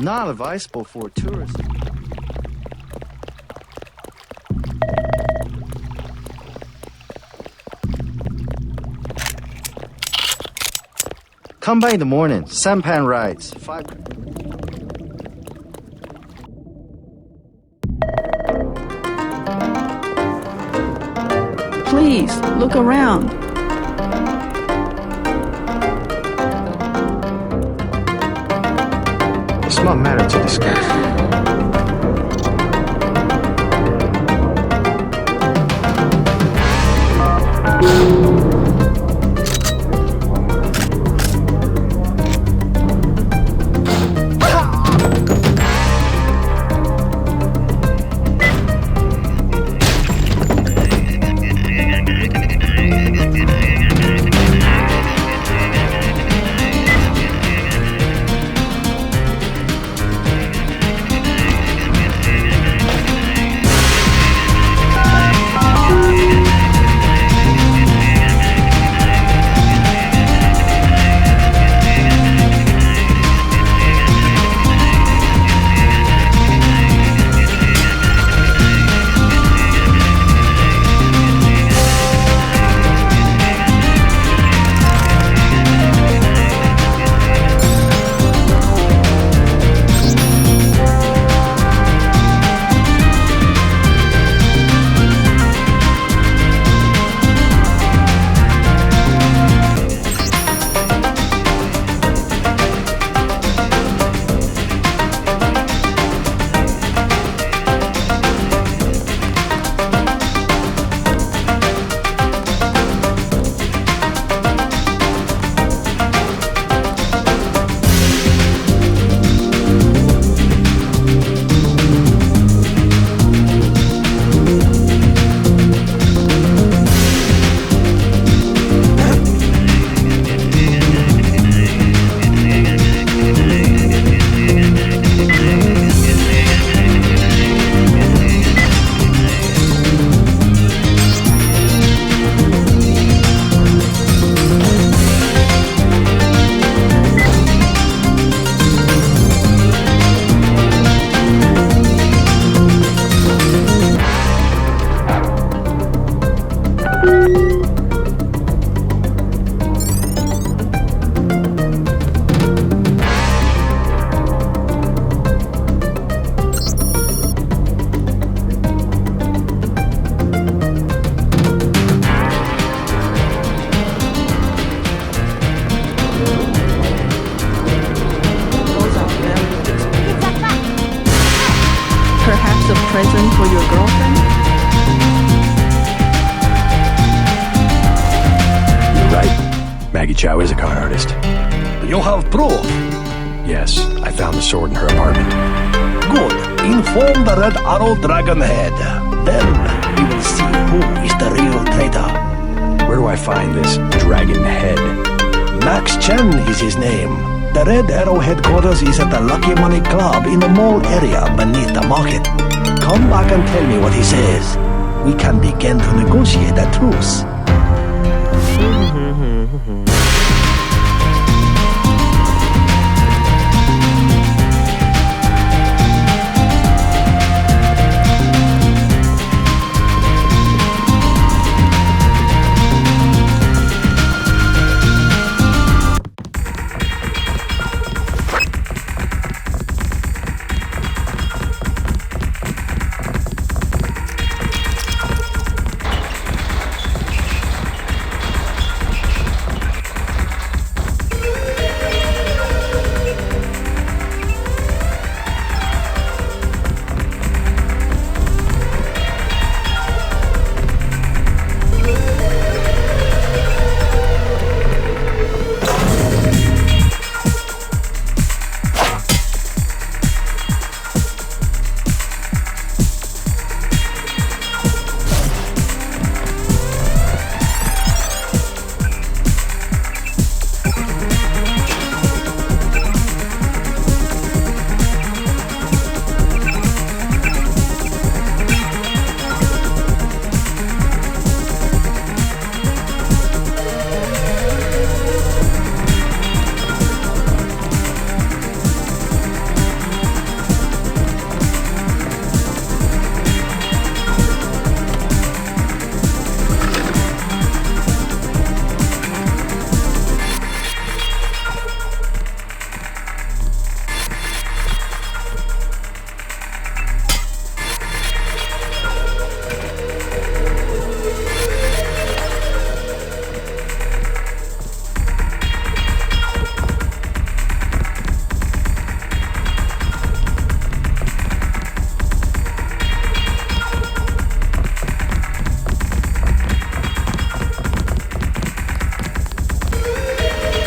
Not advisable for tourists. Come by in the morning. Sampan rides. 5. Please, look around. It's not a matter to discuss. Perhaps a present for your girlfriend? You're right. Maggie Chow is a con artist. You have proof. Yes, I found the sword in her apartment. Good. Inform the Red Arrow Dragon Head. Then we will see who is the real traitor. Where do I find this dragon head? Max Chen is his name. The Red Arrow headquarters is at the Lucky Money Club in the mall area beneath the market. Come back and tell me what he says. We can begin to negotiate a truce.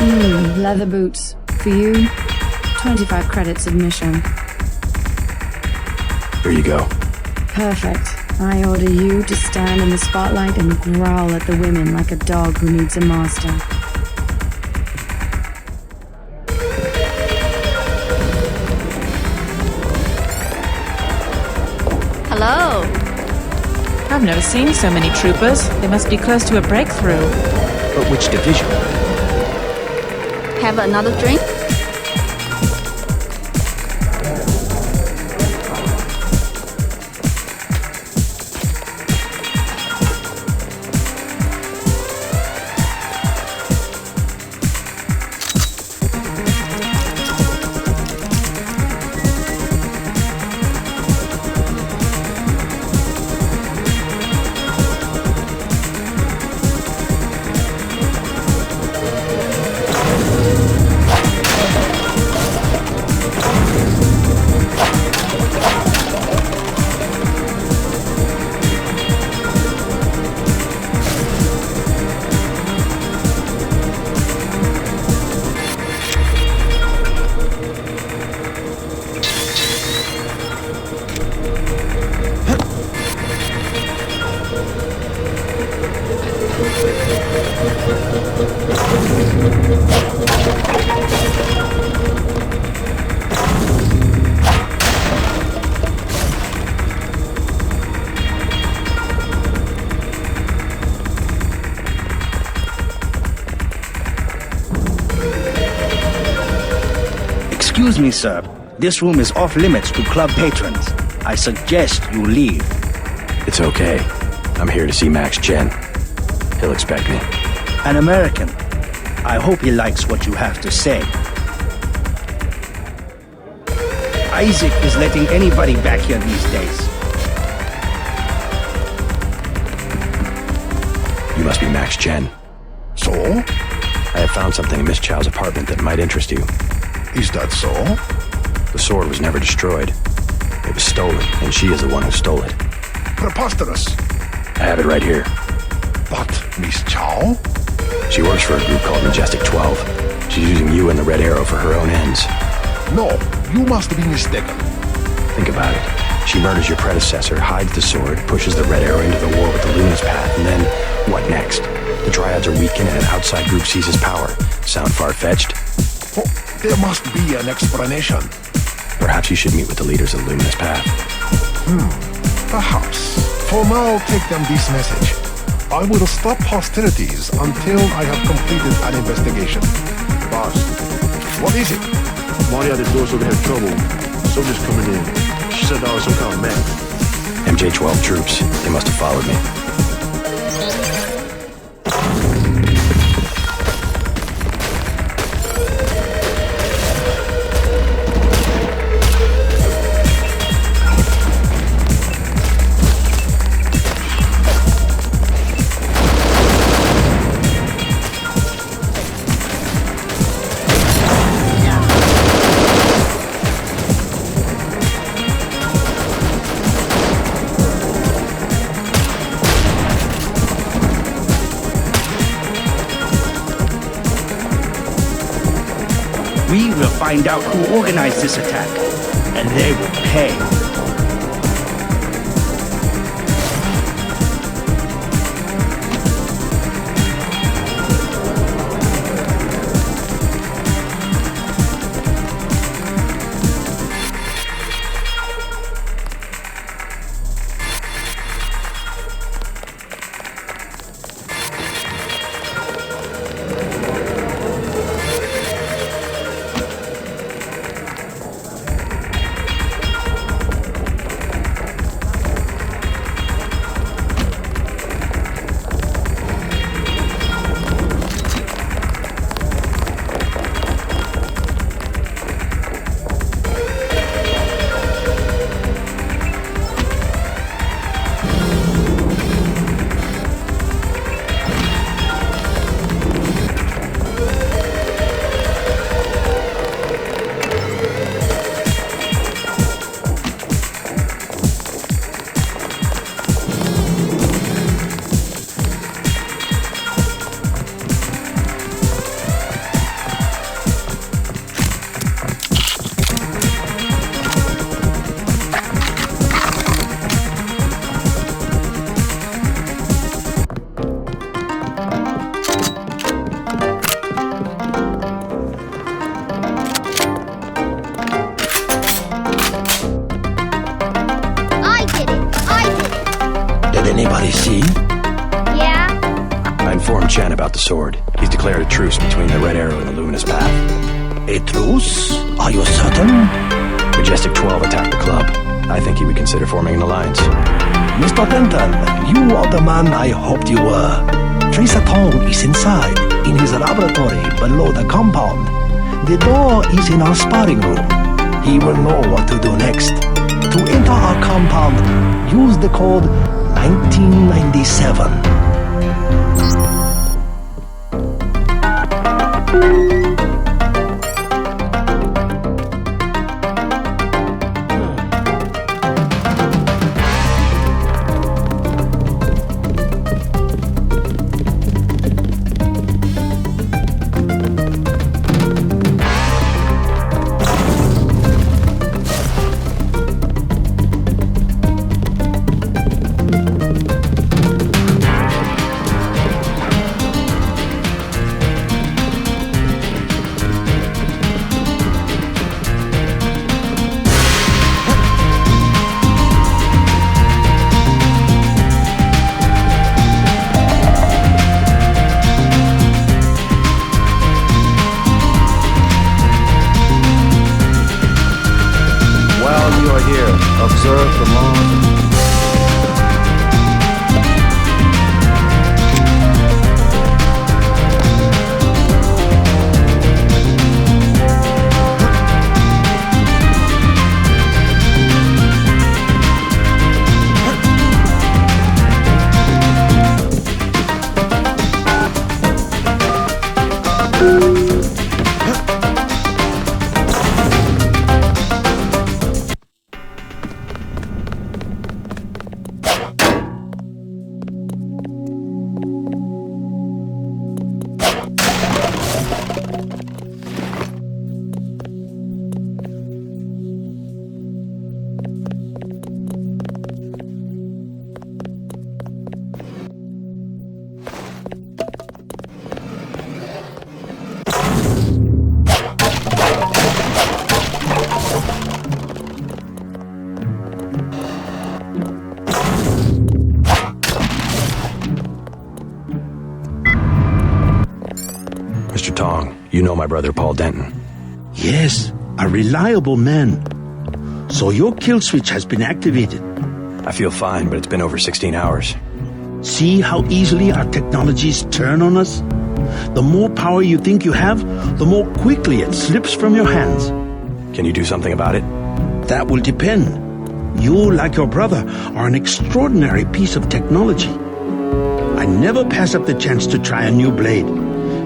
Leather boots. For you, 25 credits admission. Here you go. Perfect. I order you to stand in the spotlight and growl at the women like a dog who needs a master. Hello. I've never seen so many troopers. They must be close to a breakthrough. But which division? Have another drink? Excuse me, sir. This room is off limits to club patrons. I suggest you leave. It's okay. I'm here to see Max Chen. He'll expect me. An American. I hope he likes what you have to say. Isaac is letting anybody back here these days. You must be Max Chen. So? I have found something in Miss Chow's apartment that might interest you. Is that so? The sword was never destroyed. It was stolen, and she is the one who stole it. Preposterous. I have it right here. But Miss Chow? She works for a group called Majestic 12. She's using you and the Red Arrow for her own ends. No, you must be mistaken. Think about it. She murders your predecessor, hides the sword, pushes the Red Arrow into the war with the Luminous Path, and then, what next? The Triads are weakened and an outside group seizes power. Sound far-fetched? Oh, there must be an explanation. Perhaps you should meet with the leaders of the Luminous Path. Perhaps. For now, take them this message. I will stop hostilities until I have completed an investigation. Boss, What is it? Marty at the doors over had trouble. Soldiers coming in. She said that was some kind of mech. MJ-12 troops. They must have followed me. We will find out who organized this attack, and they will pay. Inform Chen about the sword. He's declared a truce between the Red Arrow and the Luminous Path. A truce? Are you certain? Majestic 12 attacked the club. I think he would consider forming an alliance. Mr. Denton, you are the man I hoped you were. Tracer Tong is inside, in his laboratory below the compound. The door is in our sparring room. He will know what to do next. To enter our compound, use the code 1997. Observe the laws. Mr. Tong, you know my brother Paul Denton. Yes, a reliable man. So your kill switch has been activated. I feel fine, but it's been over 16 hours. See how easily our technologies turn on us? The more power you think you have, the more quickly it slips from your hands. Can you do something about it? That will depend. You, like your brother, are an extraordinary piece of technology. I never pass up the chance to try a new blade.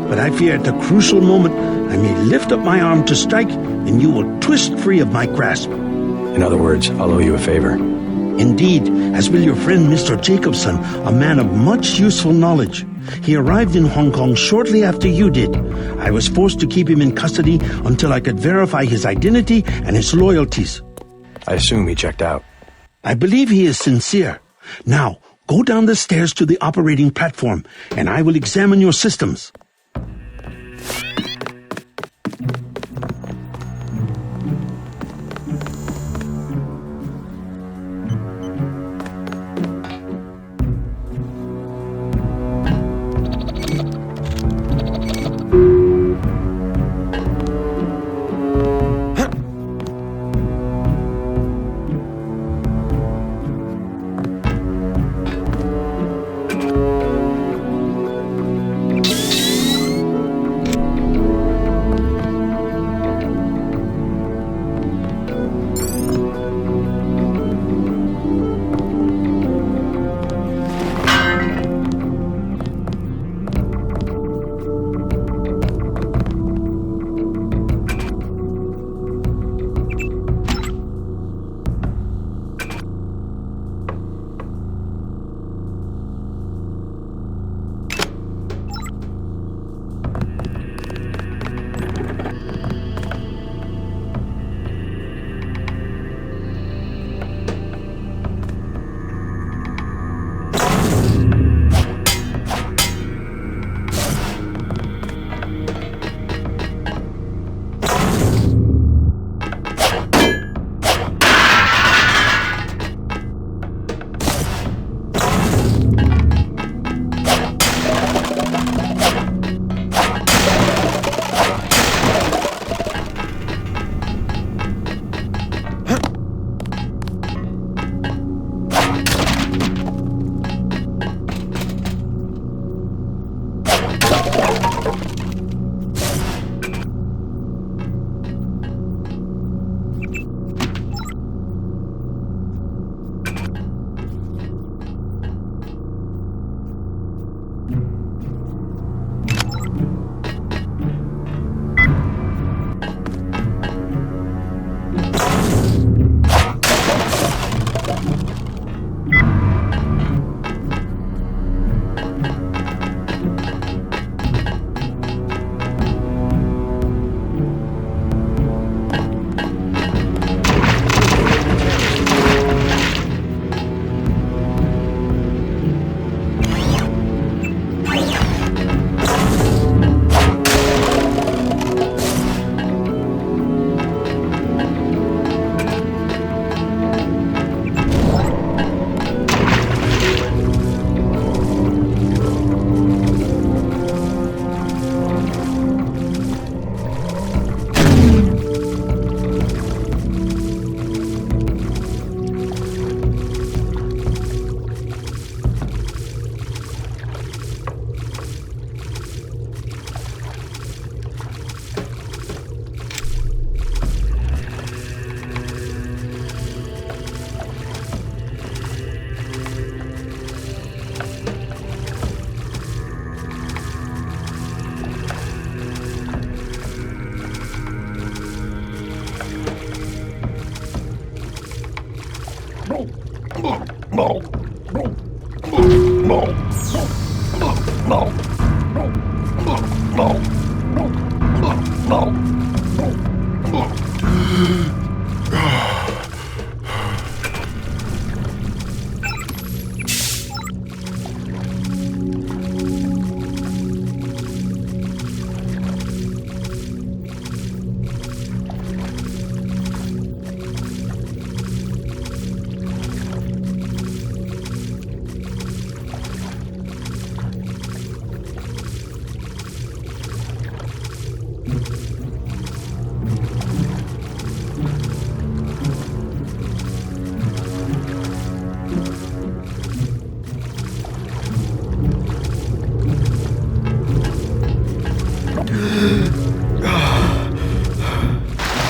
But I fear at the crucial moment, I may lift up my arm to strike, and you will twist free of my grasp. In other words, I'll owe you a favor. Indeed, as will your friend Mr. Jacobson, a man of much useful knowledge. He arrived in Hong Kong shortly after you did. I was forced to keep him in custody until I could verify his identity and his loyalties. I assume he checked out. I believe he is sincere. Now, go down the stairs to the operating platform, and I will examine your systems.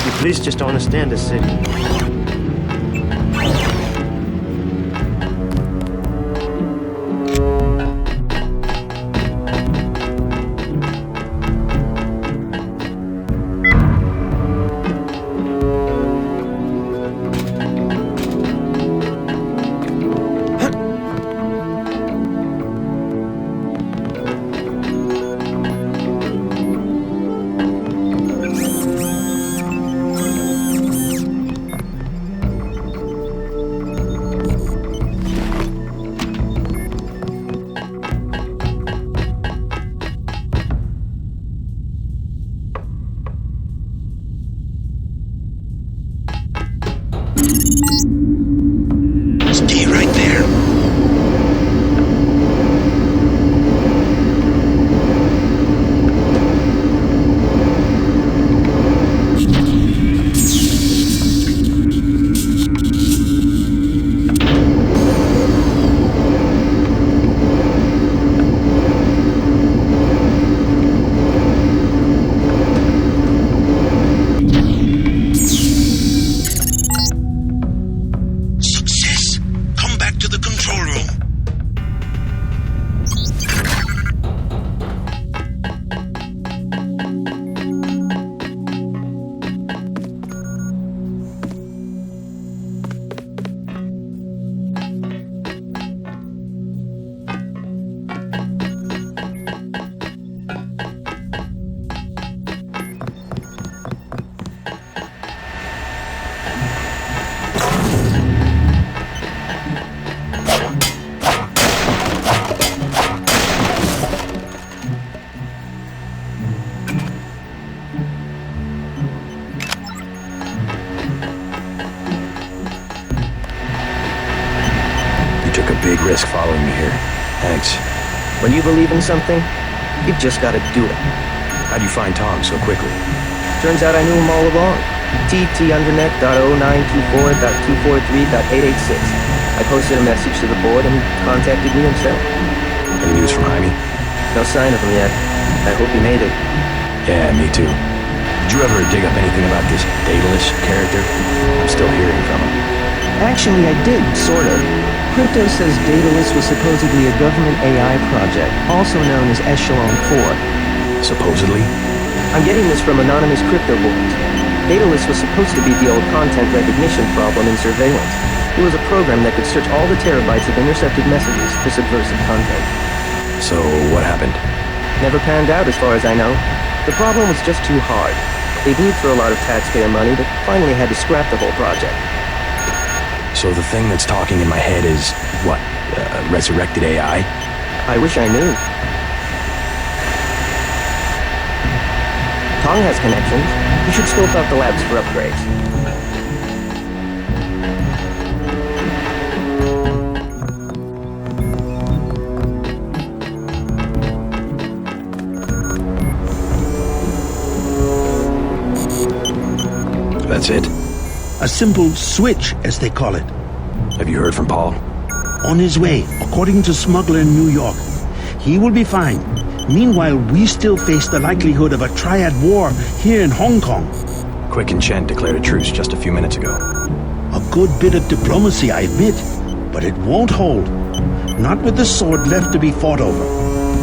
The police just don't understand this city. Stay right there. Success! Come back to the control room. Took a big risk following me here. Thanks. When you believe in something, you've just got to do it. How'd you find Tom so quickly? Turns out I knew him all along. tt_.0924.243.886. I posted a message to the board and he contacted me himself. Any news from Jaime? No sign of him yet. I hope he made it. Yeah, me too. Did you ever dig up anything about this Daedalus character? I'm still hearing from him. Actually, I did, sort of. Crypto says Daedalus was supposedly a government AI project, also known as Echelon 4. Supposedly? I'm getting this from anonymous crypto boards. Daedalus was supposed to be the old content recognition problem in surveillance. It was a program that could search all the terabytes of intercepted messages for subversive content. So, what happened? Never panned out as far as I know. The problem was just too hard. They blew through a lot of taxpayer money that finally had to scrap the whole project. So the thing that's talking in my head is, what, resurrected AI? I wish I knew. Tong has connections. You should scope out the labs for upgrades. That's it? A simple switch, as they call it. Have you heard from Paul? On his way, according to smuggler in New York. He will be fine. Meanwhile, we still face the likelihood of a triad war here in Hong Kong. Quick and Chen declared a truce just a few minutes ago. A good bit of diplomacy, I admit, but it won't hold. Not with the sword left to be fought over.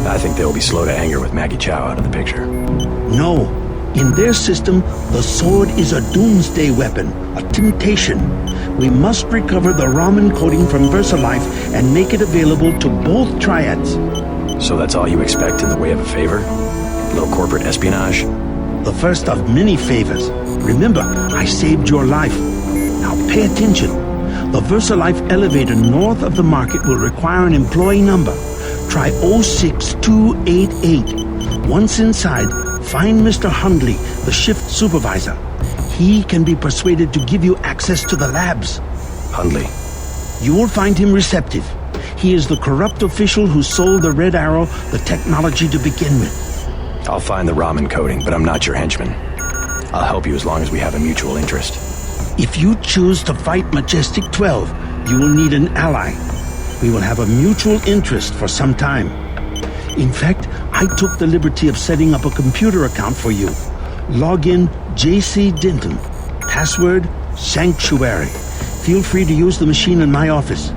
I think they'll be slow to anger with Maggie Chow out of the picture. No. In their system, the sword is a doomsday weapon, a temptation. We must recover the Raman coding from VersaLife and make it available to both triads. So that's all you expect in the way of a favor? Little corporate espionage? The first of many favors. Remember, I saved your life. Now pay attention. The VersaLife elevator north of the market will require an employee number. Try 06288. Once inside, find Mr. Hundley, the shift supervisor. He can be persuaded to give you access to the labs. Hundley. You will find him receptive. He is the corrupt official who sold the Red Arrow the technology to begin with. I'll find the ramen coding, but I'm not your henchman. I'll help you as long as we have a mutual interest. If you choose to fight Majestic 12, you will need an ally. We will have a mutual interest for some time. In fact, I took the liberty of setting up a computer account for you. Login JC Denton. Password Sanctuary. Feel free to use the machine in my office.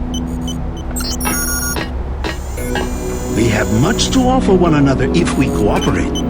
We have much to offer one another if we cooperate.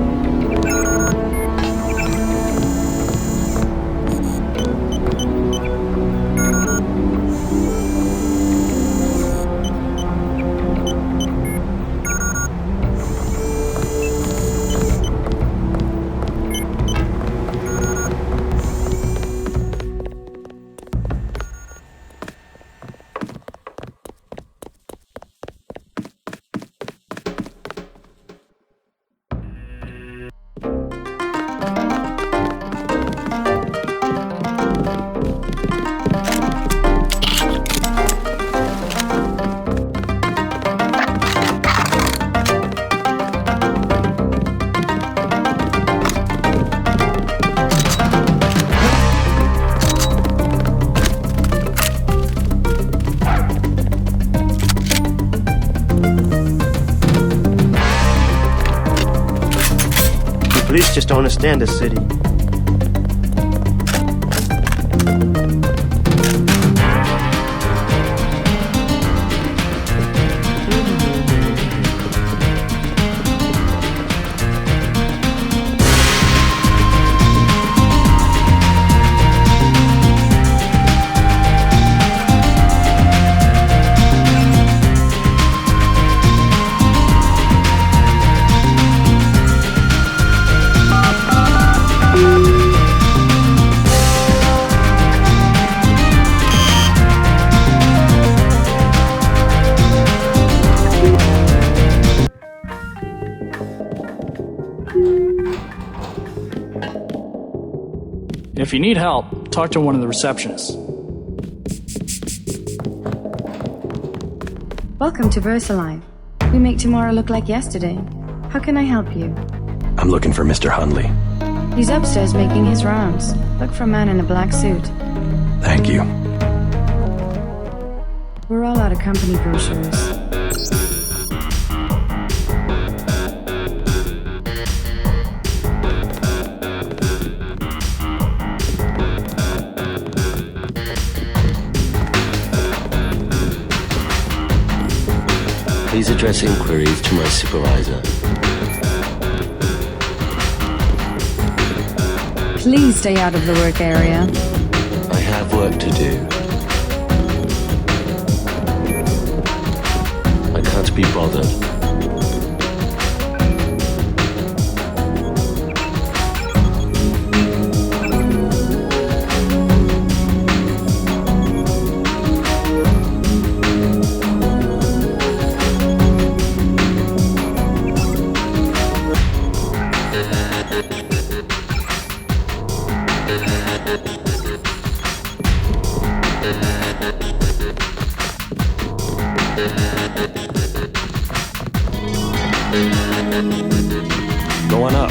Police just don't understand this city. If you need help, talk to one of the receptionists. Welcome to VersaLife. We make tomorrow look like yesterday. How can I help you? I'm looking for Mr. Hundley. He's upstairs making his rounds. Look for a man in a black suit. Thank you. We're all out of company brochures. Please address inquiries to my supervisor. Please stay out of the work area. I have work to do. I can't be bothered. Go on up.